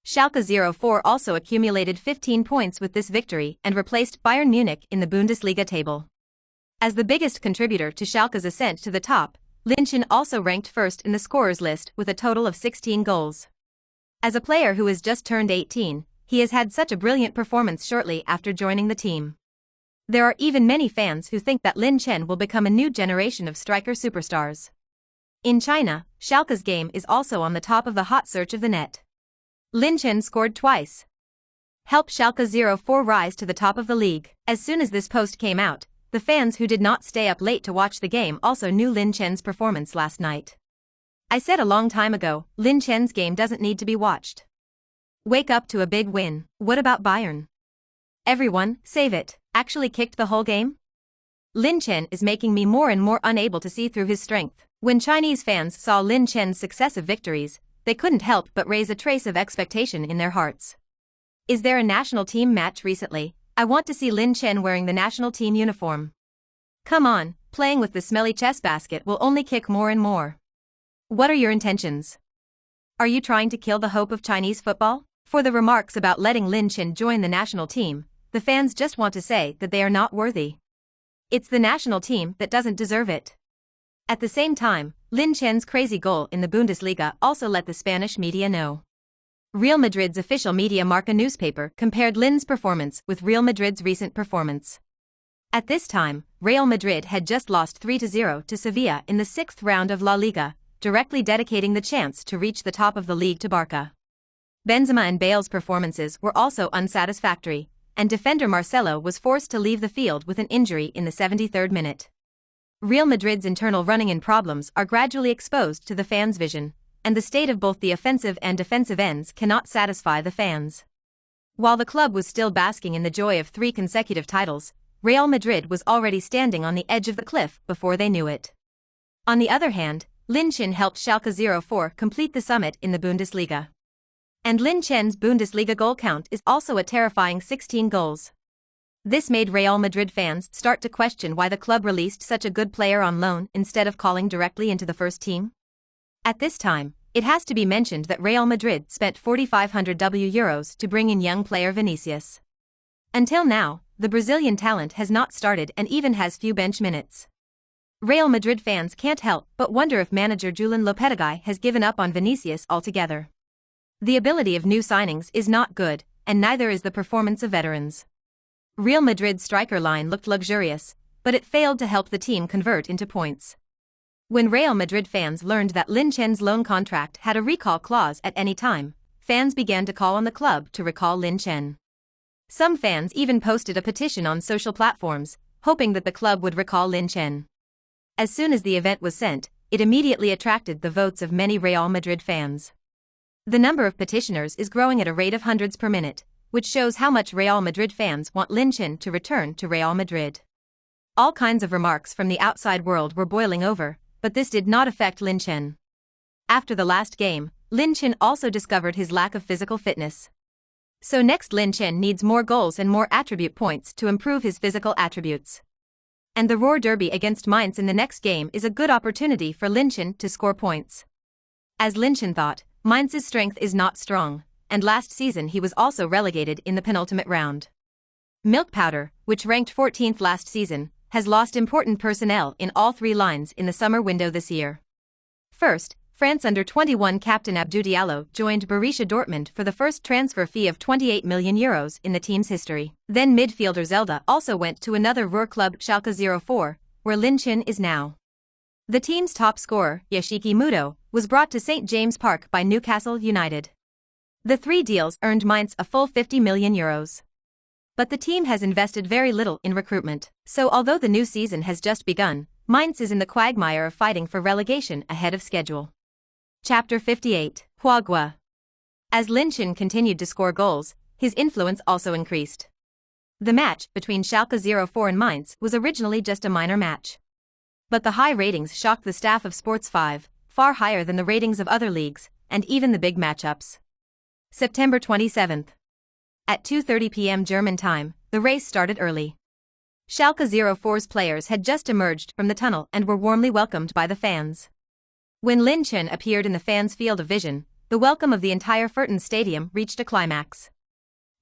[SPEAKER 1] Schalke 04 also accumulated 15 points with this victory and replaced Bayern Munich in the Bundesliga table. As the biggest contributor to Schalke's ascent to the top, Lin Chen also ranked first in the scorers list with a total of 16 goals. As a player who has just turned 18, he has had such a brilliant performance shortly after joining the team. There are even many fans who think that Lin Chen will become a new generation of striker superstars. In China, Schalke's game is also on the top of the hot search of the net. Lin Chen scored twice. Help Schalke 04 rise to the top of the league. As soon as this post came out, the fans who did not stay up late to watch the game also knew Lin Chen's performance last night. I said a long time ago, Lin Chen's game doesn't need to be watched. Wake up to a big win. What about Bayern? Everyone, save it, actually kicked the whole game? Lin Chen is making me more and more unable to see through his strength. When Chinese fans saw Lin Chen's successive victories, they couldn't help but raise a trace of expectation in their hearts. Is there a national team match recently? I want to see Lin Chen wearing the national team uniform. Come on, playing with the smelly chess basket will only kick more and more. What are your intentions? Are you trying to kill the hope of Chinese football? For the remarks about letting Lin Chen join the national team, the fans just want to say that they are not worthy. It's the national team that doesn't deserve it. At the same time, Lin Chen's crazy goal in the Bundesliga also let the Spanish media know. Real Madrid's official media Marca newspaper compared Lin's performance with Real Madrid's recent performance. At this time, Real Madrid had just lost 3-0 to Sevilla in the 6th round of La Liga, directly dedicating the chance to reach the top of the league to Barca. Benzema and Bale's performances were also unsatisfactory, and defender Marcelo was forced to leave the field with an injury in the 73rd minute. Real Madrid's internal running-in problems are gradually exposed to the fans' vision, and the state of both the offensive and defensive ends cannot satisfy the fans. While the club was still basking in the joy of 3 consecutive titles, Real Madrid was already standing on the edge of the cliff before they knew it. On the other hand, Lin Chen helped Schalke 04 complete the summit in the Bundesliga. And Lin Chen's Bundesliga goal count is also a terrifying 16 goals. This made Real Madrid fans start to question why the club released such a good player on loan instead of calling directly into the first team. At this time, it has to be mentioned that Real Madrid spent €4,500 to bring in young player Vinicius. Until now, the Brazilian talent has not started and even has few bench minutes. Real Madrid fans can't help but wonder if manager Julen Lopetegui has given up on Vinicius altogether. The ability of new signings is not good, and neither is the performance of veterans. Real Madrid's striker line looked luxurious, but it failed to help the team convert into points. When Real Madrid fans learned that Lin Chen's loan contract had a recall clause at any time, fans began to call on the club to recall Lin Chen. Some fans even posted a petition on social platforms, hoping that the club would recall Lin Chen. As soon as the event was sent, it immediately attracted the votes of many Real Madrid fans. The number of petitioners is growing at a rate of hundreds per minute, which shows how much Real Madrid fans want Lin Chen to return to Real Madrid. All kinds of remarks from the outside world were boiling over, but this did not affect Lin Chen. After the last game, Lin Chen also discovered his lack of physical fitness. So next Lin Chen needs more goals and more attribute points to improve his physical attributes. And the Ruhr Derby against Mainz in the next game is a good opportunity for Lin Chen to score points. As Lin Chen thought, Mainz's strength is not strong, and last season he was also relegated in the penultimate round. Milk Powder, which ranked 14th last season, has lost important personnel in all three lines in the summer window this year. First, France under-21 captain Abdou Diallo joined Borussia Dortmund for the first transfer fee of €28 million in the team's history. Then midfielder Zelda also went to another Ruhr club Schalke 04, where Lin Chen is now. The team's top scorer, Yoshiki Muto, was brought to St James Park by Newcastle United. The three deals earned Mainz a full €50 million. But the team has invested very little in recruitment, so although the new season has just begun, Mainz is in the quagmire of fighting for relegation ahead of schedule. Chapter 58, Huagua. As Lin Chen continued to score goals, his influence also increased. The match between Schalke 04 and Mainz was originally just a minor match. But the high ratings shocked the staff of Sports 5, far higher than the ratings of other leagues, and even the big matchups. September 27th. At 2:30 p.m. German time, the race started early. Schalke 04's players had just emerged from the tunnel and were warmly welcomed by the fans. When Lin Chen appeared in the fans' field of vision, the welcome of the entire Furton Stadium reached a climax.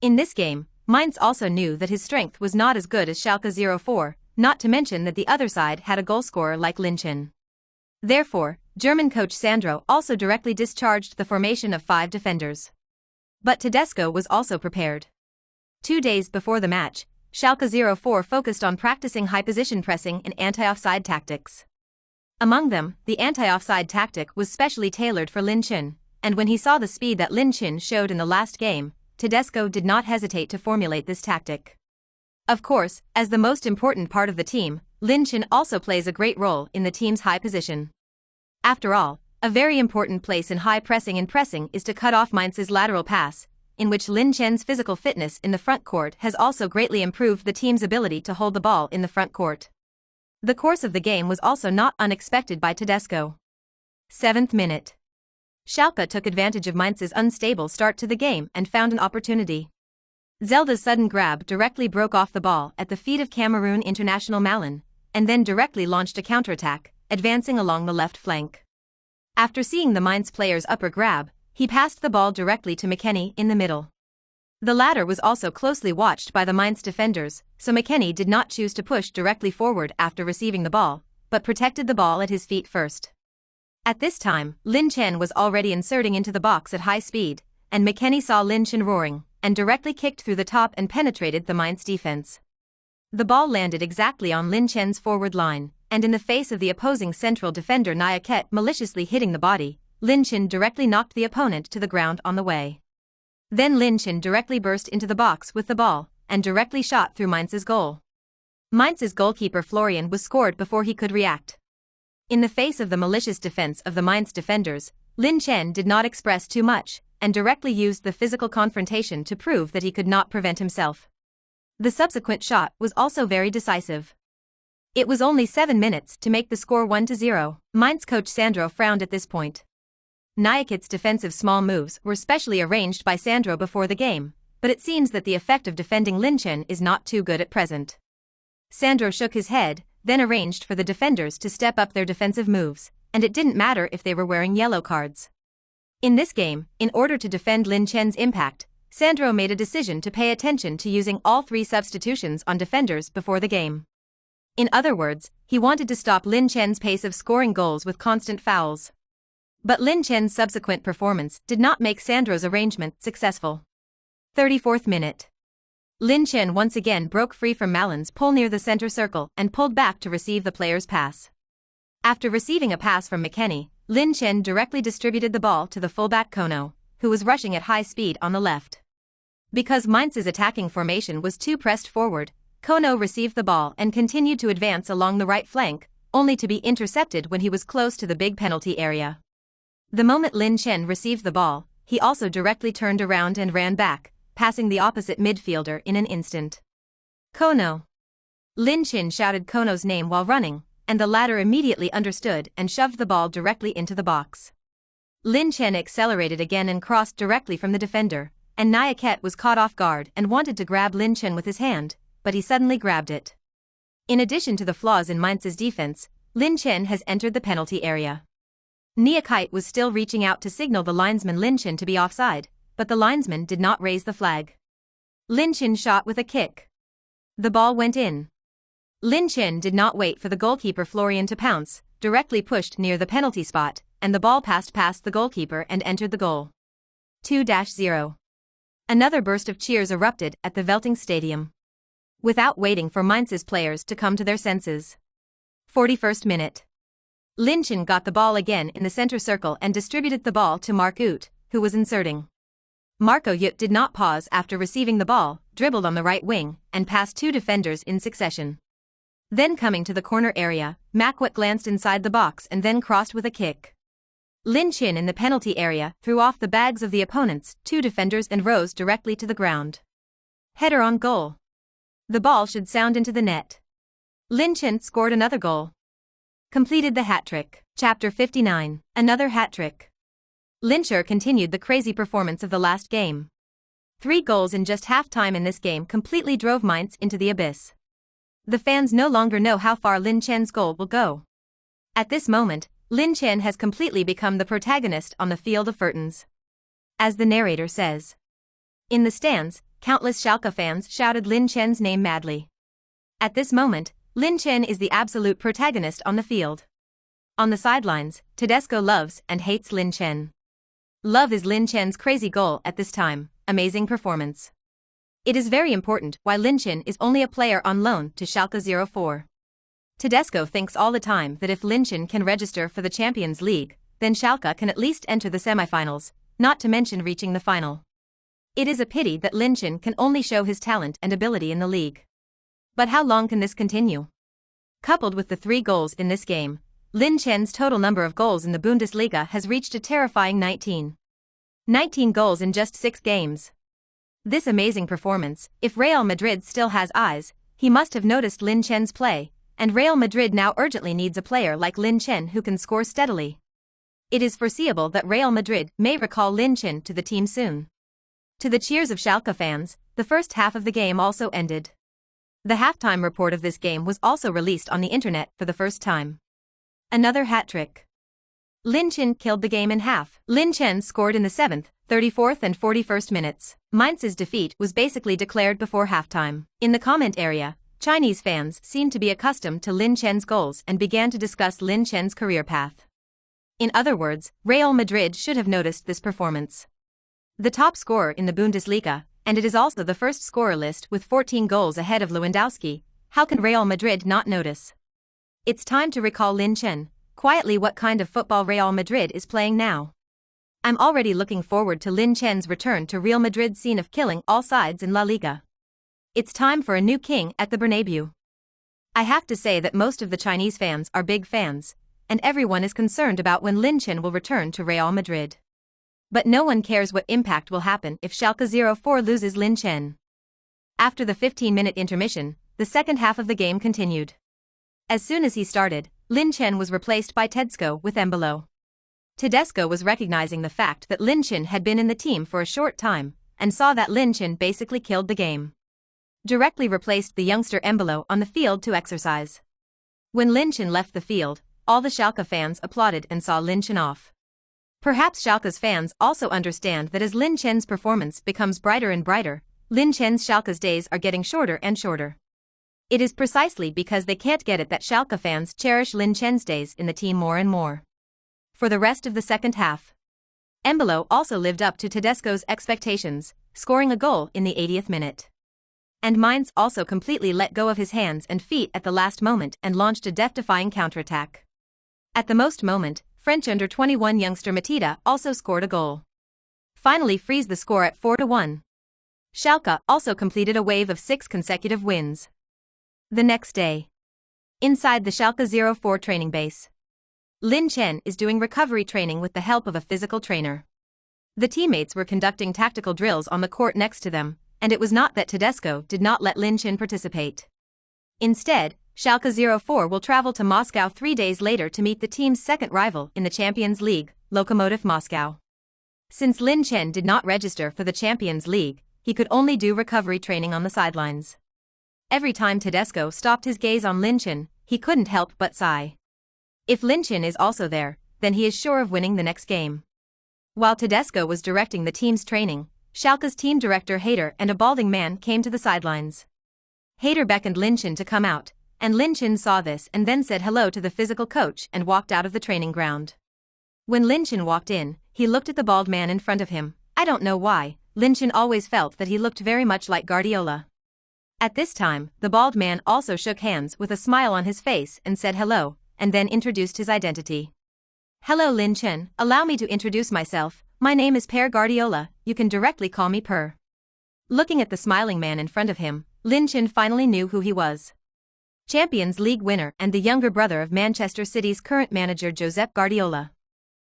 [SPEAKER 1] In this game, Mainz also knew that his strength was not as good as Schalke 04, not to mention that the other side had a goalscorer like Lin Chen. Therefore, German coach Sandro also directly discharged the formation of 5 defenders. But Tedesco was also prepared. 2 days before the match, Schalke 04 focused on practicing high-position pressing and anti-offside tactics. Among them, the anti-offside tactic was specially tailored for Lin Chen, and when he saw the speed that Lin Chen showed in the last game, Tedesco did not hesitate to formulate this tactic. Of course, as the most important part of the team, Lin Chen also plays a great role in the team's high position. After all, a very important place in high pressing and pressing is to cut off Mainz's lateral pass, in which Lin Chen's physical fitness in the front court has also greatly improved the team's ability to hold the ball in the front court. The course of the game was also not unexpected by Tedesco. 7th minute. Schalke took advantage of Mainz's unstable start to the game and found an opportunity. Zelda's sudden grab directly broke off the ball at the feet of Cameroon international Malin, and then directly launched a counterattack, advancing along the left flank. After seeing the Mainz player's upper grab, he passed the ball directly to McKennie in the middle. The latter was also closely watched by the Mainz defenders, so McKennie did not choose to push directly forward after receiving the ball, but protected the ball at his feet first. At this time, Lin Chen was already inserting into the box at high speed, and McKennie saw Lin Chen roaring, and directly kicked through the top and penetrated the Mainz defense. The ball landed exactly on Lin Chen's forward line, and in the face of the opposing central defender Nyaket maliciously hitting the body, Lin Chen directly knocked the opponent to the ground on the way. Then Lin Chen directly burst into the box with the ball, and directly shot through Mainz's goal. Mainz's goalkeeper Florian was scored before he could react. In the face of the malicious defense of the Mainz defenders, Lin Chen did not express too much, and directly used the physical confrontation to prove that he could not prevent himself. The subsequent shot was also very decisive. It was only 7 minutes to make the score 1-0. Mainz coach Sandro frowned at this point. Nyakit's defensive small moves were specially arranged by Sandro before the game, but it seems that the effect of defending Lin Chen is not too good at present. Sandro shook his head, then arranged for the defenders to step up their defensive moves, and it didn't matter if they were wearing yellow cards. In this game, in order to defend Lin Chen's impact, Sandro made a decision to pay attention to using all 3 substitutions on defenders before the game. In other words, he wanted to stop Lin Chen's pace of scoring goals with constant fouls. But Lin Chen's subsequent performance did not make Sandro's arrangement successful. 34th minute. Lin Chen once again broke free from Malin's pull near the center circle and pulled back to receive the player's pass. After receiving a pass from McKennie, Lin Chen directly distributed the ball to the fullback Kono, who was rushing at high speed on the left. Because Mainz's attacking formation was too pressed forward, Kono received the ball and continued to advance along the right flank, only to be intercepted when he was close to the big penalty area. The moment Lin Chen received the ball, he also directly turned around and ran back, passing the opposite midfielder in an instant. Kono. Lin Chen shouted Kono's name while running, and the latter immediately understood and shoved the ball directly into the box. Lin Chen accelerated again and crossed directly from the defender, and Nyaket was caught off guard and wanted to grab Lin Chen with his hand, but he suddenly grabbed it. In addition to the flaws in Mainz's defense, Lin Chen has entered the penalty area. Nyaket was still reaching out to signal the linesman Lin Chen to be offside, but the linesman did not raise the flag. Lin Chen shot with a kick. The ball went in. Lin Chen did not wait for the goalkeeper Florian to pounce, directly pushed near the penalty spot, and the ball passed past the goalkeeper and entered the goal. 2-0. Another burst of cheers erupted at the Velting Stadium. Without waiting for Mainz's players to come to their senses. 41st minute. Lin Chen got the ball again in the center circle and distributed the ball to Marc Uth, who was inserting. Marco Uth did not pause after receiving the ball, dribbled on the right wing, and passed 2 defenders in succession. Then coming to the corner area, Makwet glanced inside the box and then crossed with a kick. Lin Chen in the penalty area threw off the bags of the opponents' 2 defenders and rose directly to the ground. Header on goal. The ball should sound into the net. Lin Chen scored another goal. Completed the hat-trick. Chapter 59. Another hat-trick. Lin Chen continued the crazy performance of the last game. 3 goals in just half-time in this game completely drove Mainz into the abyss. The fans no longer know how far Lin Chen's goal will go. At this moment, Lin Chen has completely become the protagonist on the field of Furtons. As the narrator says. In the stands, countless Schalke fans shouted Lin Chen's name madly. At this moment, Lin Chen is the absolute protagonist on the field. On the sidelines, Tedesco loves and hates Lin Chen. Love is Lin Chen's crazy goal at this time, amazing performance. It is very important why Lin Chen is only a player on loan to Schalke 04. Tedesco thinks all the time that if Lin Chen can register for the Champions League, then Schalke can at least enter the semifinals, not to mention reaching the final. It is a pity that Lin Chen can only show his talent and ability in the league. But how long can this continue? Coupled with the 3 goals in this game, Lin Chen's total number of goals in the Bundesliga has reached a terrifying 19. 19 goals in just 6 games. This amazing performance, if Real Madrid still has eyes, he must have noticed Lin Chen's play, and Real Madrid now urgently needs a player like Lin Chen who can score steadily. It is foreseeable that Real Madrid may recall Lin Chen to the team soon. To the cheers of Schalke fans, the first half of the game also ended. The halftime report of this game was also released on the internet for the first time. Another hat-trick. Lin Chen killed the game in half. Lin Chen scored in the 7th, 34th and 41st minutes. Mainz's defeat was basically declared before halftime. In the comment area, Chinese fans seemed to be accustomed to Lin Chen's goals and began to discuss Lin Chen's career path. In other words, Real Madrid should have noticed this performance. The top scorer in the Bundesliga, and it is also the first scorer list with 14 goals ahead of Lewandowski, how can Real Madrid not notice? It's time to recall Lin Chen, quietly what kind of football Real Madrid is playing now. I'm already looking forward to Lin Chen's return to Real Madrid's scene of killing all sides in La Liga. It's time for a new king at the Bernabeu. I have to say that most of the Chinese fans are big fans, and everyone is concerned about when Lin Chen will return to Real Madrid. But no one cares what impact will happen if Schalke 04 loses Lin Chen. After the 15-minute intermission, the second half of the game continued. As soon as he started, Lin Chen was replaced by Tedesco with Embolo. Tedesco was recognizing the fact that Lin Chen had been in the team for a short time, and saw that Lin Chen basically killed the game. Directly replaced the youngster Embolo on the field to exercise. When Lin Chen left the field, all the Schalke fans applauded and saw Lin Chen off. Perhaps Schalke's fans also understand that as Lin Chen's performance becomes brighter and brighter, Lin Chen's Schalke's days are getting shorter and shorter. It is precisely because they can't get it that Schalke fans cherish Lin Chen's days in the team more and more. For the rest of the second half, Embolo also lived up to Tedesco's expectations, scoring a goal in the 80th minute. And Mainz also completely let go of his hands and feet at the last moment and launched a death-defying counterattack. At the most moment, French under-21 youngster Matida also scored a goal. Finally freeze the score at 4-1. Schalke also completed a wave of 6 consecutive wins. The next day, inside the Schalke 04 training base, Lin Chen is doing recovery training with the help of a physical trainer. The teammates were conducting tactical drills on the court next to them, and it was not that Tedesco did not let Lin Chen participate. Instead, Schalke 04 will travel to Moscow 3 days later to meet the team's second rival in the Champions League, Lokomotiv Moscow. Since Lin Chen did not register for the Champions League, he could only do recovery training on the sidelines. Every time Tedesco stopped his gaze on Lin Chen, he couldn't help but sigh. If Lin Chen is also there, then he is sure of winning the next game. While Tedesco was directing the team's training, Schalke's team director Hader and a balding man came to the sidelines. Hader beckoned Lin Chen to come out, and Lin Chen saw this and then said hello to the physical coach and walked out of the training ground. When Lin Chen walked in, he looked at the bald man in front of him. I don't know why, Lin Chen always felt that he looked very much like Guardiola. At this time, the bald man also shook hands with a smile on his face and said hello, and then introduced his identity. Hello Lin Chen, allow me to introduce myself, my name is Per Guardiola, you can directly call me Per. Looking at the smiling man in front of him, Lin Chen finally knew who he was. Champions League winner and the younger brother of Manchester City's current manager Josep Guardiola.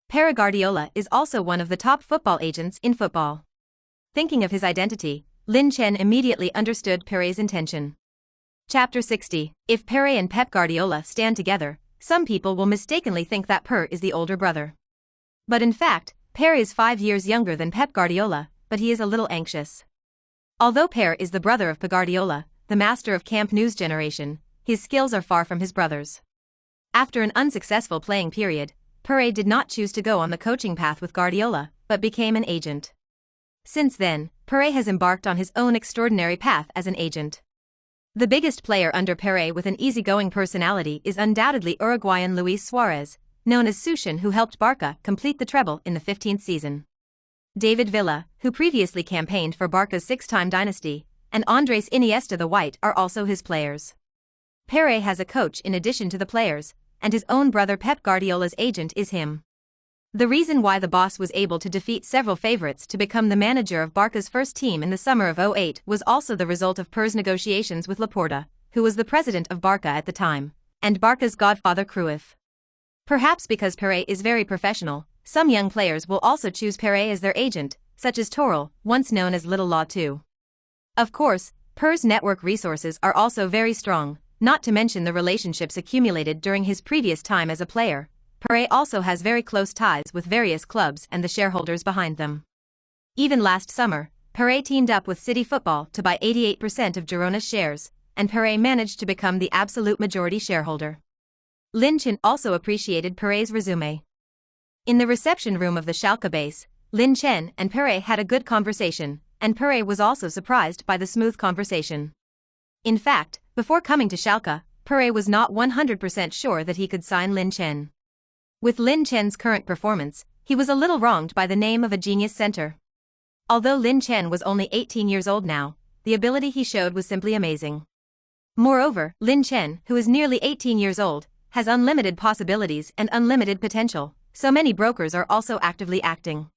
[SPEAKER 1] Per Guardiola is also one of the top football agents in football. Thinking of his identity, Lin Chen immediately understood Per's intention. Chapter 60. If Per and Pep Guardiola stand together, some people will mistakenly think that Per is the older brother. But in fact, Per is 5 years younger than Pep Guardiola, but he is a little anxious. Although Per is the brother of Pep Guardiola, the master of Camp Nou's generation, his skills are far from his brother's. After an unsuccessful playing period, Per did not choose to go on the coaching path with Guardiola, but became an agent. Since then, Per has embarked on his own extraordinary path as an agent. The biggest player under Per with an easygoing personality is undoubtedly Uruguayan Luis Suarez, known as Sushin, who helped Barca complete the treble in the 15th season. David Villa, who previously campaigned for Barca's 6-time dynasty, and Andres Iniesta the White are also his players. Per has a coach in addition to the players, and his own brother Pep Guardiola's agent is him. The reason why the boss was able to defeat several favorites to become the manager of Barca's first team in the summer of 2008 was also the result of Per's negotiations with Laporta, who was the president of Barca at the time, and Barca's godfather Cruyff. Perhaps because Per is very professional, some young players will also choose Per as their agent, such as Toril, once known as Little Law 2. Of course, Per's network resources are also very strong, not to mention the relationships accumulated during his previous time as a player. Per also has very close ties with various clubs and the shareholders behind them. Even last summer, Per teamed up with City Football to buy 88% of Girona's shares, and Per managed to become the absolute majority shareholder. Lin Chen also appreciated Per's resume. In the reception room of the Schalke base, Lin Chen and Per had a good conversation, and Per was also surprised by the smooth conversation. In fact, before coming to Schalke, Per was not 100% sure that he could sign Lin Chen. With Lin Chen's current performance, he was a little wronged by the name of a genius center. Although Lin Chen was only 18 years old now, the ability he showed was simply amazing. Moreover, Lin Chen, who is nearly 18 years old, has unlimited possibilities and unlimited potential, so many brokers are also actively acting.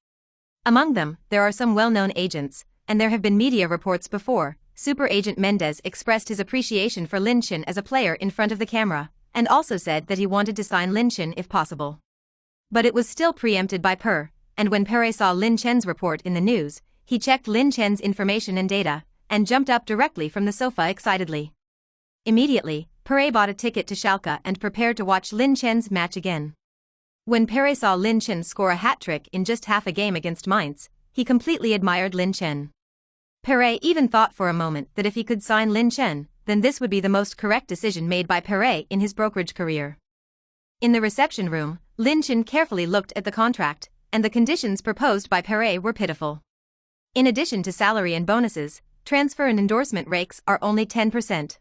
[SPEAKER 1] Among them, there are some well-known agents, and there have been media reports before. Super agent Mendez expressed his appreciation for Lin Chen as a player in front of the camera, and also said that he wanted to sign Lin Chen if possible. But it was still preempted by Per, and when Per saw Lin Chen's report in the news, he checked Lin Chen's information and data, and jumped up directly from the sofa excitedly. Immediately, Per bought a ticket to Schalke and prepared to watch Lin Chen's match again. When Per saw Lin Chen score a hat-trick in just half a game against Mainz, he completely admired Lin Chen. Per even thought for a moment that if he could sign Lin Chen, then this would be the most correct decision made by Per in his brokerage career. In the reception room, Lin Chen carefully looked at the contract, and the conditions proposed by Perret were pitiful. In addition to salary and bonuses, transfer and endorsement rates are only 10%.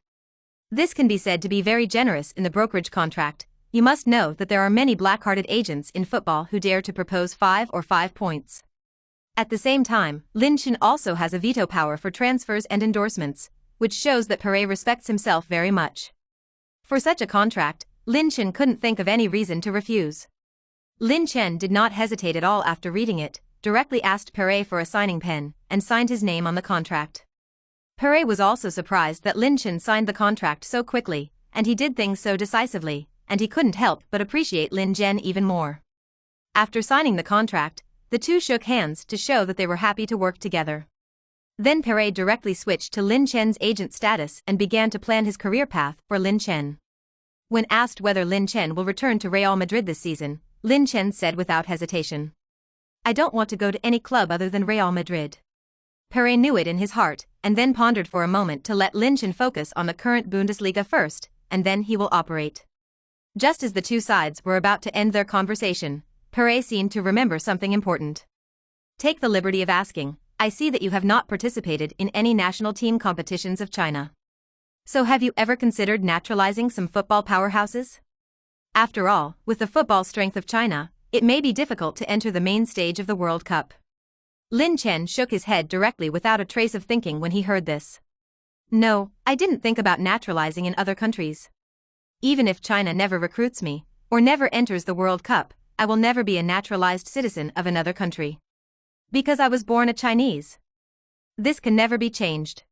[SPEAKER 1] This can be said to be very generous in the brokerage contract. You must know that there are many black-hearted agents in football who dare to propose 5 points. At the same time, Lin Chen also has a veto power for transfers and endorsements, which shows that Perret respects himself very much. For such a contract, Lin Chen couldn't think of any reason to refuse. Lin Chen did not hesitate at all after reading it, directly asked Perret for a signing pen, and signed his name on the contract. Perret was also surprised that Lin Chen signed the contract so quickly, and he did things so decisively, and he couldn't help but appreciate Lin Chen even more. After signing the contract, the two shook hands to show that they were happy to work together. Then Perret directly switched to Lin Chen's agent status and began to plan his career path for Lin Chen. When asked whether Lin Chen will return to Real Madrid this season, Lin Chen said without hesitation, "I don't want to go to any club other than Real Madrid." Perret knew it in his heart, and then pondered for a moment to let Lin Chen focus on the current Bundesliga first, and then he will operate. Just as the two sides were about to end their conversation, Perret seemed to remember something important. "Take the liberty of asking, I see that you have not participated in any national team competitions of China. So have you ever considered naturalizing some football powerhouses? After all, with the football strength of China, it may be difficult to enter the main stage of the World Cup." Lin Chen shook his head directly without a trace of thinking when he heard this. "No, I didn't think about naturalizing in other countries. Even if China never recruits me, or never enters the World Cup, I will never be a naturalized citizen of another country. Because I was born a Chinese. This can never be changed."